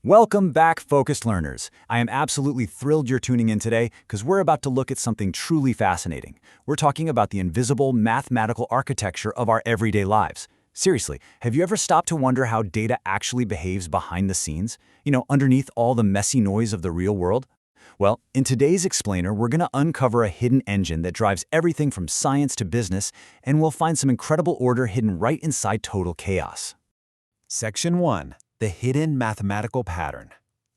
Welcome back, focused learners. I am absolutely thrilled you're tuning in today because we're about to look at something truly fascinating. We're talking about the invisible mathematical architecture of our everyday lives. Seriously, have you ever stopped to wonder how data actually behaves behind the scenes? Underneath all the messy noise of the real world? Well, in today's Explainer, we're going to uncover a hidden engine that drives everything from science to business, and we'll find some incredible order hidden right inside total chaos. Section 1. The Hidden Mathematical Pattern.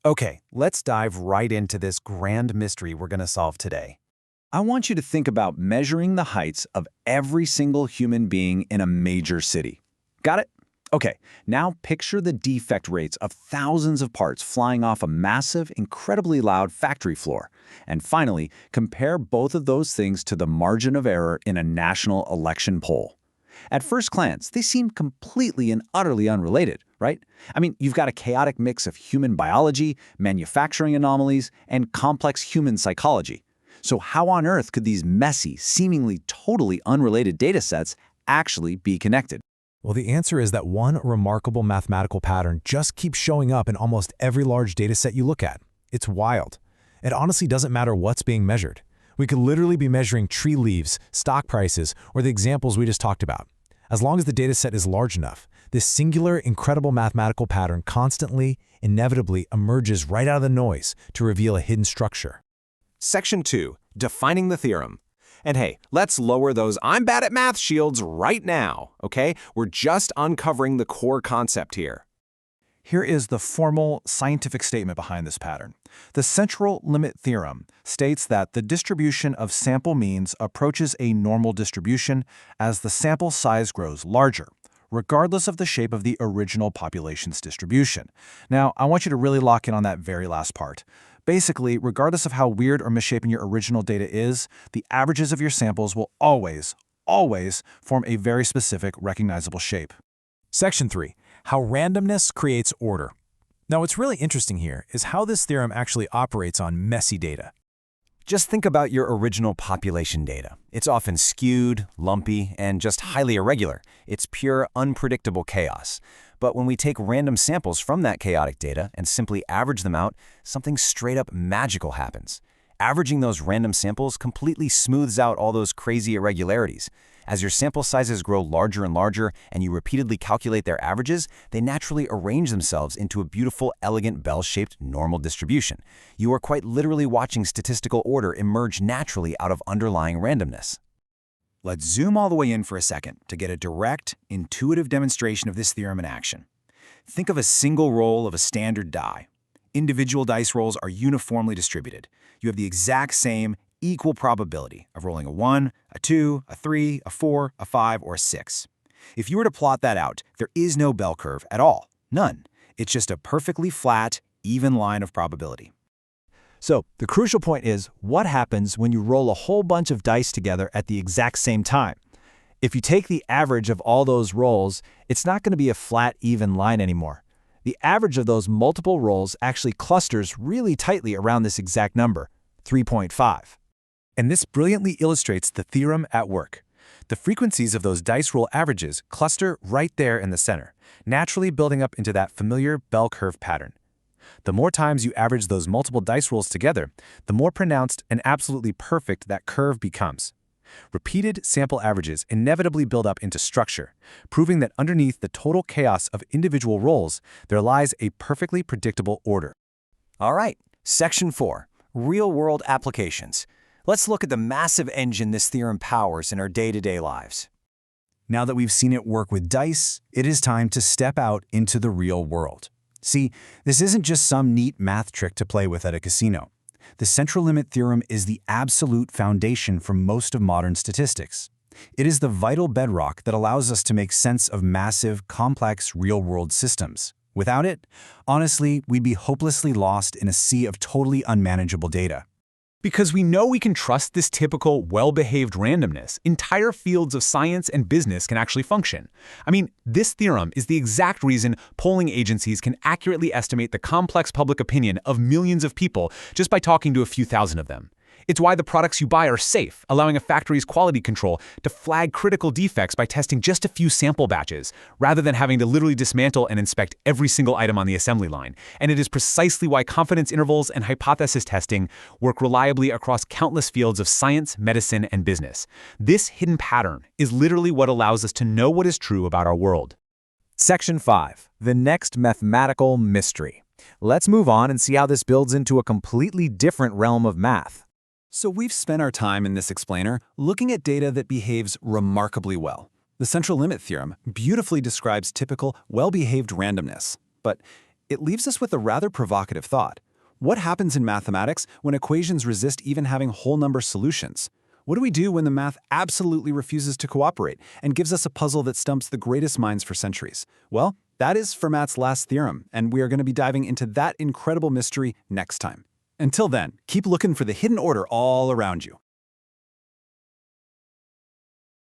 Okay, let's dive right into this grand mystery we're going to solve today. I want you to think about measuring the heights of every single human being in a major city. Got it? Okay, now picture the defect rates of thousands of parts flying off a massive, incredibly loud factory floor. And finally, compare both of those things to the margin of error in a national election poll. At first glance, they seem completely and utterly unrelated, right? I mean, you've got a chaotic mix of human biology, manufacturing anomalies, and complex human psychology. So how on earth could these messy, seemingly totally unrelated data sets actually be connected? Well, the answer is that one remarkable mathematical pattern just keeps showing up in almost every large data set you look at. It's wild. It honestly doesn't matter what's being measured. We could literally be measuring tree leaves, stock prices, or the examples we just talked about. As long as the dataset is large enough, this singular, incredible mathematical pattern constantly, inevitably emerges right out of the noise to reveal a hidden structure. Section 2. Defining the theorem. And hey, let's lower those "I'm bad at math" shields right now, okay? We're just uncovering the core concept here. Here is the formal scientific statement behind this pattern. The Central Limit Theorem states that the distribution of sample means approaches a normal distribution as the sample size grows larger, regardless of the shape of the original population's distribution. Now, I want you to really lock in on that very last part. Basically, regardless of how weird or misshapen your original data is, the averages of your samples will always form a very specific, recognizable shape. Section 3. How randomness creates order. Now, what's really interesting here is how this theorem actually operates on messy data. Just think about your original population data. It's often skewed, lumpy, and just highly irregular. It's pure, unpredictable chaos. But when we take random samples from that chaotic data and simply average them out, something straight up magical happens. Averaging those random samples completely smooths out all those crazy irregularities. As your sample sizes grow larger and larger and you repeatedly calculate their averages, they naturally arrange themselves into a beautiful, elegant, bell-shaped normal distribution. You are quite literally watching statistical order emerge naturally out of underlying randomness. Let's zoom all the way in for a second to get a direct, intuitive demonstration of this theorem in action. Think of a single roll of a standard die. Individual dice rolls are uniformly distributed. You have the exact same equal probability of rolling a 1, a 2, a 3, a 4, a 5, or a 6. If you were to plot that out, there is no bell curve at all. None. It's just a perfectly flat, even line of probability. So, the crucial point is, what happens when you roll a whole bunch of dice together at the exact same time? If you take the average of all those rolls, it's not going to be a flat, even line anymore. The average of those multiple rolls actually clusters really tightly around this exact number, 3.5. And this brilliantly illustrates the theorem at work. The frequencies of those dice roll averages cluster right there in the center, naturally building up into that familiar bell curve pattern. The more times you average those multiple dice rolls together, the more pronounced and absolutely perfect that curve becomes. Repeated sample averages inevitably build up into structure, proving that underneath the total chaos of individual rolls, there lies a perfectly predictable order. All right, Section 4. Real-world applications. Let's look at the massive engine this theorem powers in our day-to-day lives. Now that we've seen it work with dice, it is time to step out into the real world. See, this isn't just some neat math trick to play with at a casino. The Central Limit Theorem is the absolute foundation for most of modern statistics. It is the vital bedrock that allows us to make sense of massive, complex, real-world systems. Without it, honestly, we'd be hopelessly lost in a sea of totally unmanageable data. Because we know we can trust this typical, well-behaved randomness, entire fields of science and business can actually function. I mean, this theorem is the exact reason polling agencies can accurately estimate the complex public opinion of millions of people just by talking to a few thousand of them. It's why the products you buy are safe, allowing a factory's quality control to flag critical defects by testing just a few sample batches, rather than having to literally dismantle and inspect every single item on the assembly line. And it is precisely why confidence intervals and hypothesis testing work reliably across countless fields of science, medicine, and business. This hidden pattern is literally what allows us to know what is true about our world. Section 5. The next mathematical mystery. Let's move on and see how this builds into a completely different realm of math. So we've spent our time in this explainer looking at data that behaves remarkably well. The Central Limit Theorem beautifully describes typical, well-behaved randomness. But it leaves us with a rather provocative thought. What happens in mathematics when equations resist even having whole number solutions? What do we do when the math absolutely refuses to cooperate and gives us a puzzle that stumps the greatest minds for centuries? Well, that is Fermat's last theorem, and we are going to be diving into that incredible mystery next time. Until then, keep looking for the hidden order all around you.